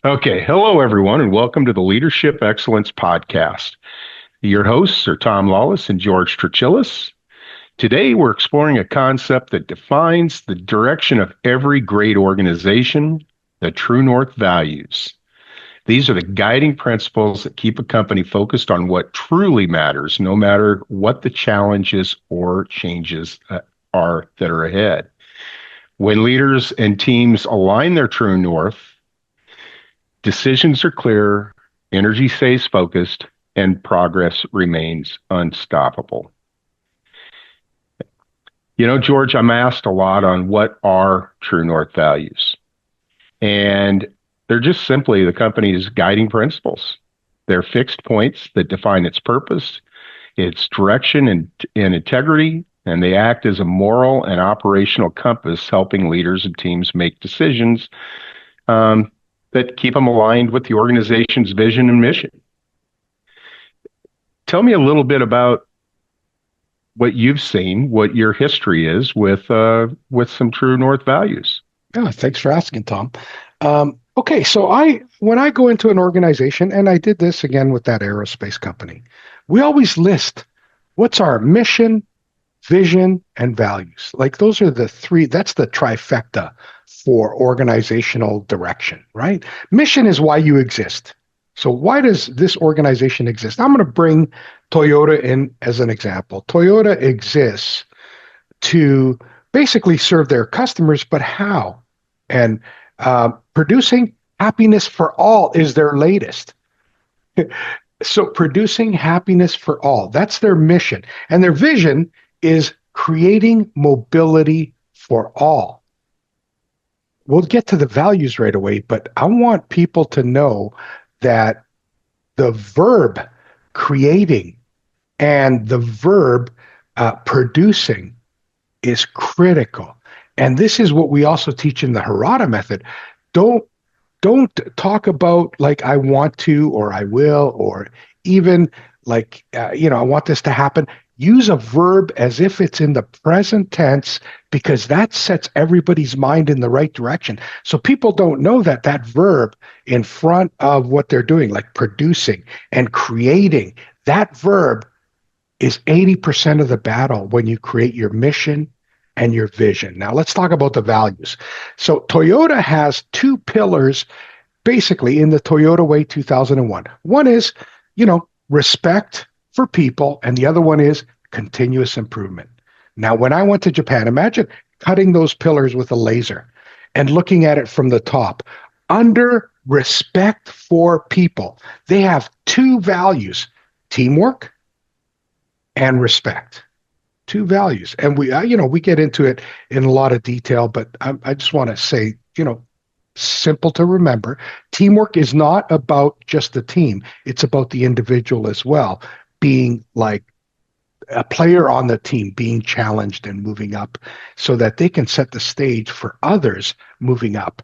Okay, hello everyone, and welcome to the Leadership Excellence Podcast. Your hosts are Tom Lawless and George Trachilis. Today, we're exploring a concept that defines the direction of every great organization, the True North values. These are the guiding principles that keep a company focused on what truly matters, no matter what the challenges or changes are that are ahead. When leaders and teams align their True North, decisions are clear, energy stays focused, and progress remains unstoppable. You know, George, I'm asked a lot on what are True North values. And they're just simply the company's guiding principles. They're fixed points that define its purpose, its direction, and integrity, and they act as a moral and operational compass, helping leaders and teams make decisions um, that keep them aligned with the organization's vision and mission. Tell me a little bit about what you've seen, what your history is with some True North values. Yeah, thanks for asking, Tom. Okay, so when I go into an organization, and I did this again with that aerospace company, we always list what's our mission, vision, and values. Like those are the three, that's the trifecta for organizational direction, right? Mission is why you exist. So why does this organization exist? I'm going to bring Toyota in as an example. Toyota exists to basically serve their customers, but how? And producing happiness for all is their latest. So producing happiness for all, that's their mission. And their vision is creating mobility for all. We'll get to the values right away, but I want people to know that the verb creating and the verb producing is critical. And this is what we also teach in the Harada method. Don't talk about like I want to or I will or even like I want this to happen. Use a verb as if it's in the present tense because that sets everybody's mind in the right direction. So people don't know that that verb in front of what they're doing, like producing and creating, that verb is 80% of the battle when you create your mission and your vision. Now let's talk about the values. So Toyota has two pillars basically in the Toyota Way 2001. One is, respect for people, and the other one is continuous improvement. Now, when I went to Japan, imagine cutting those pillars with a laser and looking at it from the top. Under respect for people, they have two values, teamwork and respect. Two values. And we get into it in a lot of detail, but I just want to say, simple to remember. Teamwork is not about just the team. It's about the individual as well, being like a player on the team, being challenged and moving up so that they can set the stage for others moving up.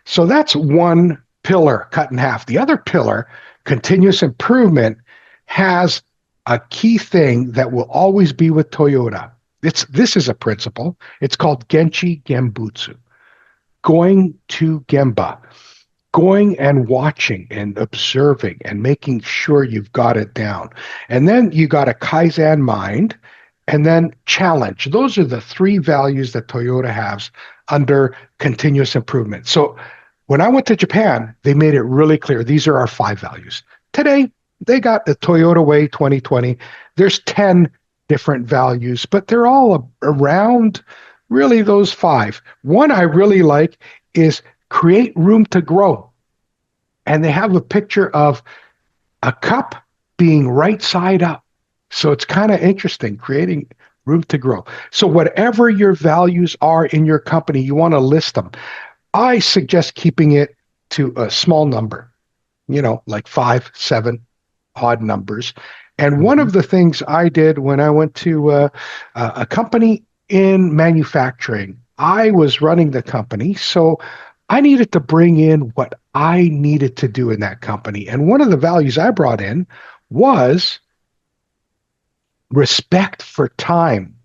So that's one pillar cut in half. The other pillar, continuous improvement, has a key thing that will always be with Toyota. This is a principle. It's called Genchi Gembutsu. Going to Gemba, going and watching and observing and making sure you've got it down. And then you got a Kaizen mind and then challenge. Those are the three values that Toyota has under continuous improvement. So when I went to Japan, they made it really clear. These are our five values. Today, they got the Toyota Way 2020. There's 10 different values, but they're all around really those five. One I really like is create room to grow. And they have a picture of a cup being right side up. So it's kind of interesting, creating room to grow. So whatever your values are in your company, you want to list them. I suggest keeping it to a small number, like 5, 7 odd numbers. And one of the things I did when I went to a company in manufacturing, I was running the company, so I needed to bring in what I needed to do in that company. And one of the values I brought in was respect for time.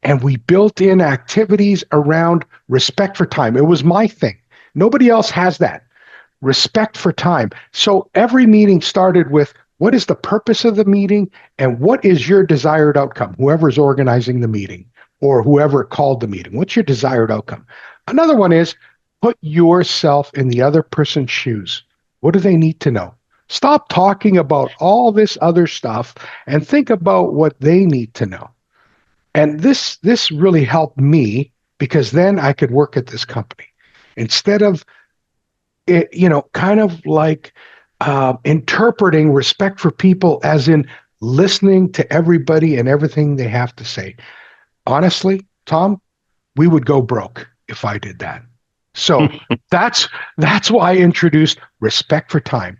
And we built in activities around respect for time. It was my thing. Nobody else has that. respect for time. So every meeting started with what is the purpose of the meeting and what is your desired outcome? Whoever's organizing the meeting or whoever called the meeting, what's your desired outcome? Another one is put yourself in the other person's shoes. What do they need to know? Stop talking about all this other stuff and think about what they need to know. And this really helped me because then I could work at this company instead of it, kind of like interpreting respect for people as in listening to everybody and everything they have to say. Honestly, Tom, we would go broke if I did that. So that's why I introduced respect for time.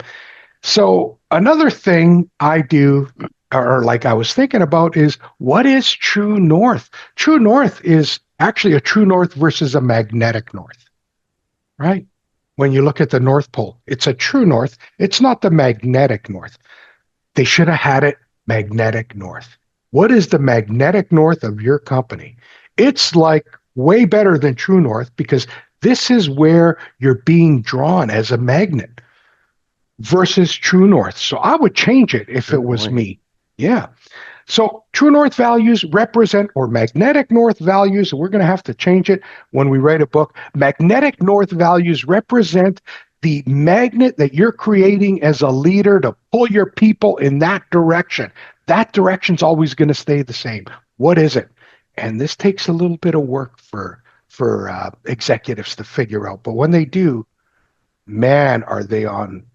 So another thing I do, or like I was thinking about, is what is true north? True north is actually a true north versus a magnetic north, right? When you look at the North Pole, it's a true north. It's not the magnetic north. They should have had it magnetic north. What is the magnetic north of your company? It's like way better than true north because this is where you're being drawn as a magnet versus true north. So I would change it if it was me. Yeah. So true north values represent, or magnetic north values, and we're going to have to change it when we write a book. Magnetic north values represent the magnet that you're creating as a leader to pull your people in that direction. That direction's always going to stay the same. What is it? And this takes a little bit of work for executives to figure out. But when they do, man, are they on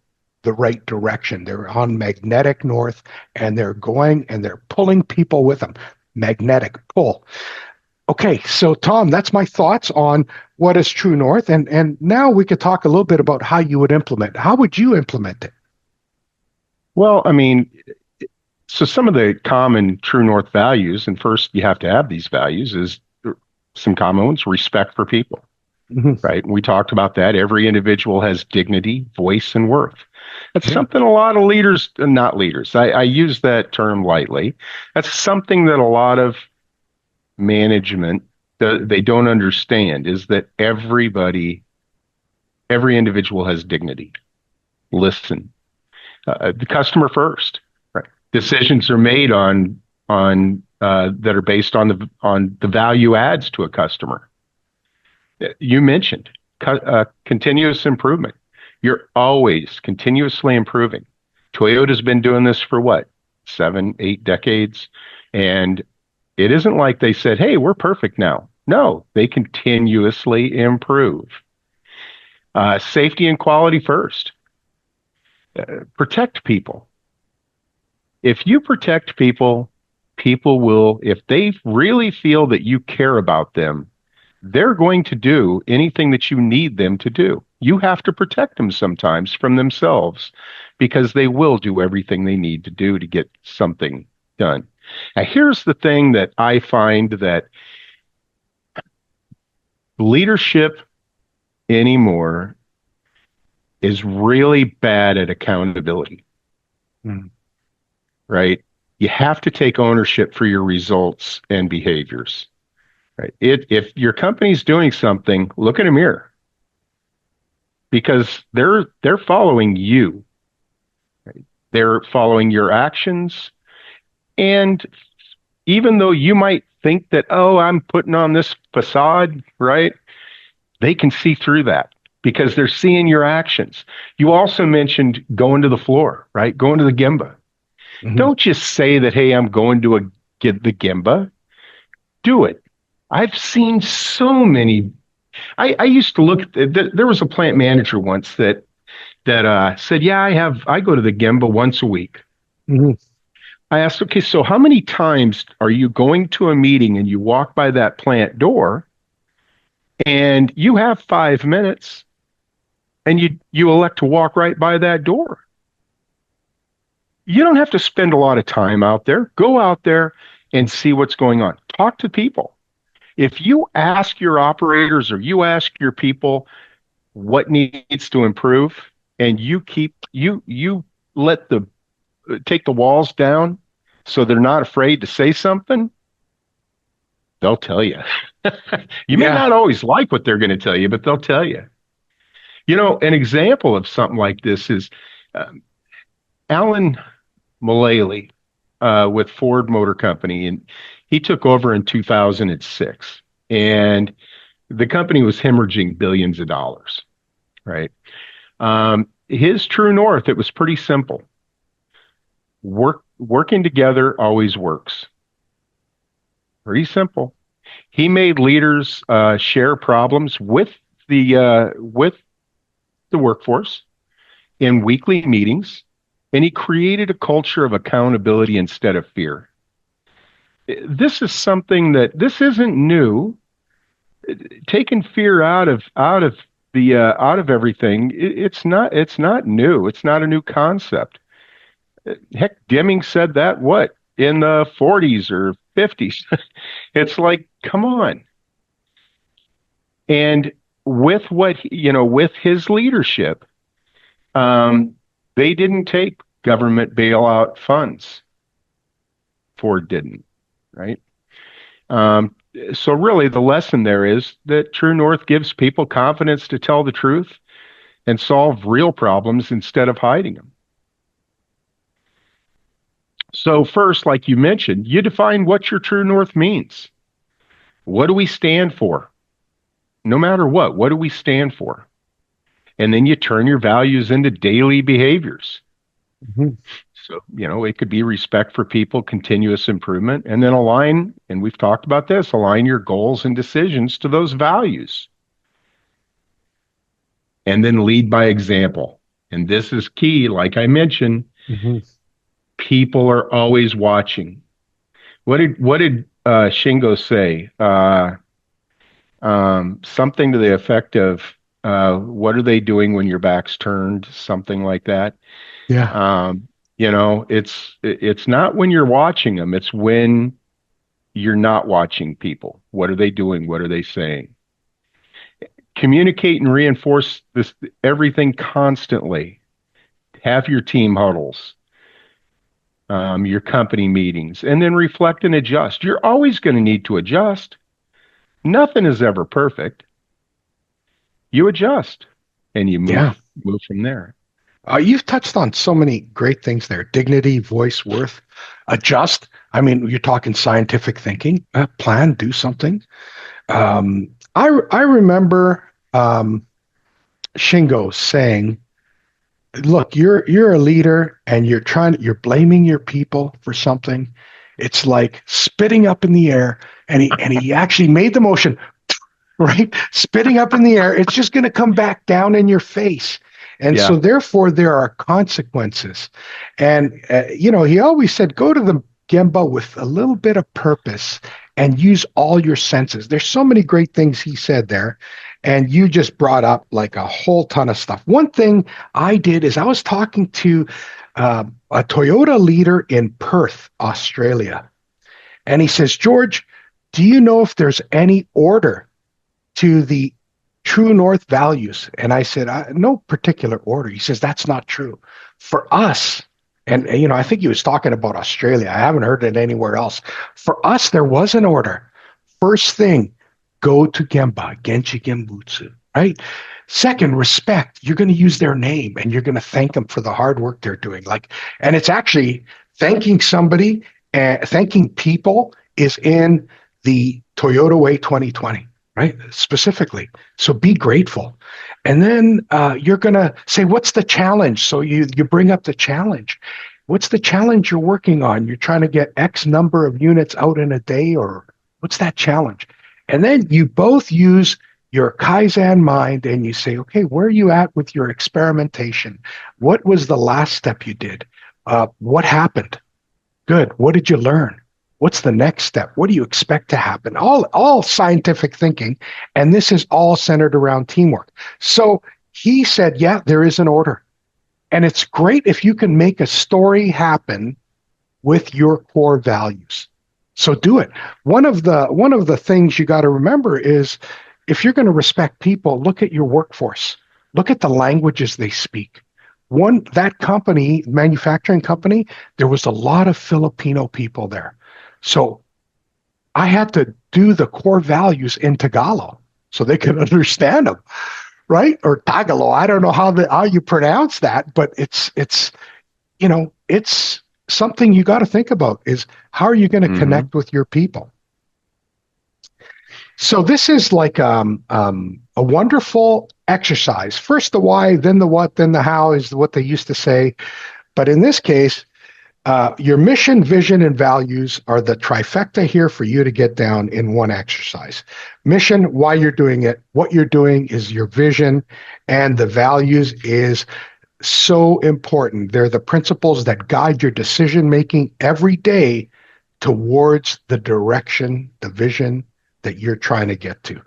the right direction. They're on magnetic north and they're going and they're pulling people with them. Magnetic pull. Okay, so Tom, that's my thoughts on what is true north. And now we could talk a little bit about how you would implement. How would you implement it? Well, I mean, so some of the common true north values, and first you have to have these values, is some common ones: respect for people, right? And we talked about that. Every individual has dignity, voice, and worth. That's something a lot of leaders, not leaders, I use that term lightly. That's something that a lot of management, they don't understand, is that every individual has dignity. Listen, the customer first, right? Decisions are made on that are based on the value adds to a customer. You mentioned continuous improvement. You're always continuously improving. Toyota's been doing this for what, 7, 8 decades? And it isn't like they said, hey, we're perfect now. No, they continuously improve. Safety and quality first. Protect people. If you protect people, people will, if they really feel that you care about them, they're going to do anything that you need them to do. You have to protect them sometimes from themselves because they will do everything they need to do to get something done. Now, here's the thing that I find that leadership anymore is really bad at accountability, right? You have to take ownership for your results and behaviors. Right. If your company's doing something, look in a mirror because they're following you. Right? They're following your actions. And even though you might think that, oh, I'm putting on this facade, right? They can see through that because they're seeing your actions. You also mentioned going to the floor, right? Going to the Gemba. Don't just say that, hey, I'm going to get the Gemba. Do it. I've seen so many. I used to look. There was a plant manager once that said, "Yeah, I go to the Gemba once a week." I asked, "Okay, so how many times are you going to a meeting and you walk by that plant door, and you have 5 minutes, and you elect to walk right by that door? You don't have to spend a lot of time out there. Go out there and see what's going on. Talk to people." If you ask your operators or you ask your people what needs to improve and you take the walls down so they're not afraid to say something, they'll tell you. You may not always like what they're going to tell you, but they'll tell you. An example of something like this is um, Alan Mullally with Ford Motor Company, and he took over in 2006, and the company was hemorrhaging billions of dollars, right? His true north, it was pretty simple. Working together always works. Pretty simple. He made leaders share problems with the workforce in weekly meetings, and he created a culture of accountability instead of fear. This is something that this isn't new. Taking fear out of everything, it's not new. It's not a new concept. Heck, Deming said that what in the 40s or 50s. It's like, come on. And with his leadership, they didn't take government bailout funds. Ford didn't, right? Um, so really, the lesson there is that True North gives people confidence to tell the truth and solve real problems instead of hiding them. So first, like you mentioned, you define what your True North means. What do we stand for? No matter what do we stand for? And then you turn your values into daily behaviors. Mhm. So, it could be respect for people, continuous improvement, and then align, and we've talked about this, align your goals and decisions to those values. And then lead by example. And this is key. Like I mentioned, Mhm. people are always watching. What did Shingo say? Something to the effect of, "What are they doing when your back's turned?" Something like that. Yeah. Um, it's not when you're watching them; it's when you're not watching people. What are they doing? What are they saying? Communicate and reinforce this everything constantly. Have your team huddles, your company meetings, and then reflect and adjust. You're always going to need to adjust. Nothing is ever perfect. You adjust and you Yeah. move from there. You've touched on so many great things there: dignity, voice, worth, adjust. I mean, you're talking scientific thinking, plan, do something. I remember Shingo saying, "Look, you're a leader, and you're blaming your people for something. It's like spitting up in the air." And he actually made the motion, right? Spitting up in the air. It's just going to come back down in your face. And Yeah. so, therefore, there are consequences. And, he always said, go to the Gemba with a little bit of purpose and use all your senses. There's so many great things he said there. And you just brought up like a whole ton of stuff. One thing I did is I was talking to a Toyota leader in Perth, Australia. And he says, George, do you know if there's any order to the true north values? And I said, no particular order. He says, that's not true. For us, and I think he was talking about Australia. I haven't heard it anywhere else. For us, there was an order. First thing, go to Gemba, Genchi Gembutsu, right? Second, respect. You're going to use their name and you're going to thank them for the hard work they're doing. And it's actually thanking somebody, thanking people is in the Toyota Way 2020, right? Specifically. So be grateful. And then you're going to say, what's the challenge? So you bring up the challenge. What's the challenge you're working on? You're trying to get X number of units out in a day, or what's that challenge? And then you both use your Kaizen mind and you say, okay, where are you at with your experimentation? What was the last step you did? What happened? Good. What did you learn? What's the next step? What do you expect to happen? All scientific thinking. And this is all centered around teamwork. So he said, yeah, there is an order. And it's great if you can make a story happen with your core values. So do it. One of the things you got to remember is if you're going to respect people, look at your workforce. Look at the languages they speak. That company, manufacturing company, there was a lot of Filipino people there. So I had to do the core values in Tagalog so they could understand them, right? Or Tagalo. I don't know how you pronounce that, but it's something you got to think about is how are you going to Hmm. connect with your people? So this is like a wonderful exercise. First the why, then the what, then the how is what they used to say. But in this case, your mission, vision, and values are the trifecta here for you to get down in one exercise. Mission, why you're doing it. What you're doing is your vision, and the values is so important. They're the principles that guide your decision making every day towards the direction, the vision that you're trying to get to.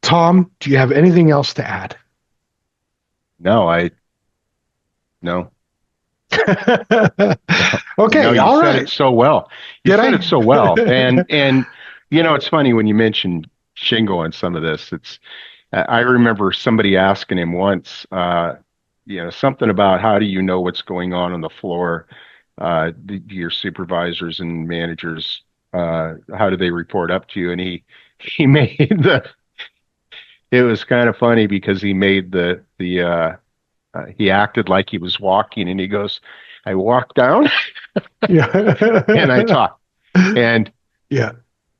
Tom, do you have anything else to add? No, no, no, no. Okay, You all said it right. so well. You Did said it so well, I? and it's funny when you mentioned Shingo on some of this. I remember somebody asking him once, something about how do you know what's going on the floor? Do your supervisors and managers, how do they report up to you? And he made it was kind of funny because he made he acted like he was walking and he goes, I walk down and I Yeah. talk. And Yeah.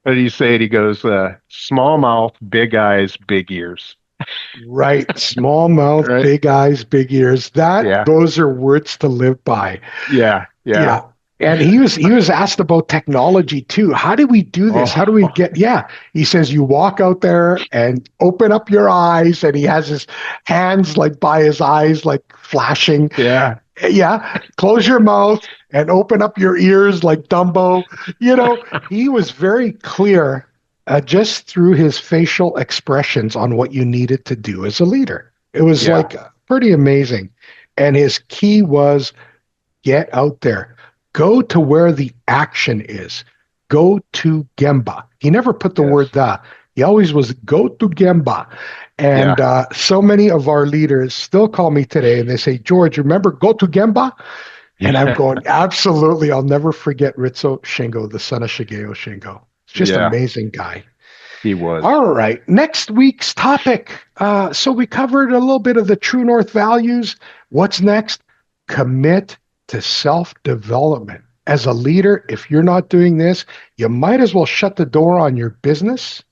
what did he say? He goes, small mouth, big eyes, big ears. Right. Small mouth, Right? big eyes, big ears. Yeah. Those are words to live by. Yeah. Yeah. Yeah. And he was asked about technology too. How do we do this? How do we Oh, get he says you walk out there and open up your eyes, and he has his hands like by his eyes, like flashing. yeah. Yeah, close your mouth and open up your ears like Dumbo. He was very clear just through his facial expressions on what you needed to do as a leader. It was Yeah. like pretty amazing. And his key was get out there, go to where the action is, go to Gemba. He never put the word Yes. the. He always was go to Gemba. And Yeah. so many of our leaders still call me today and they say, George, remember go to Gemba? And I'm Yeah. going, absolutely. I'll never forget Ritsu Shingo, the son of Shigeo Shingo. It's just Yeah. amazing guy. He was. All right. Next week's topic. So we covered a little bit of the True North values. What's next? Commit to self development. As a leader, if you're not doing this, you might as well shut the door on your business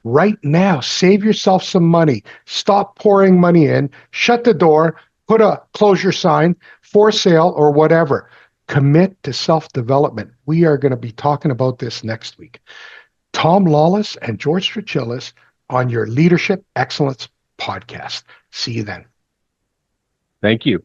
right now. Save yourself some money. Stop pouring money in. Shut the door. Put a closure sign for sale or whatever. Commit to self development. We are going to be talking about this next week. Tom Lawless and George Trachilis on your Leadership Excellence podcast. See you then. Thank you.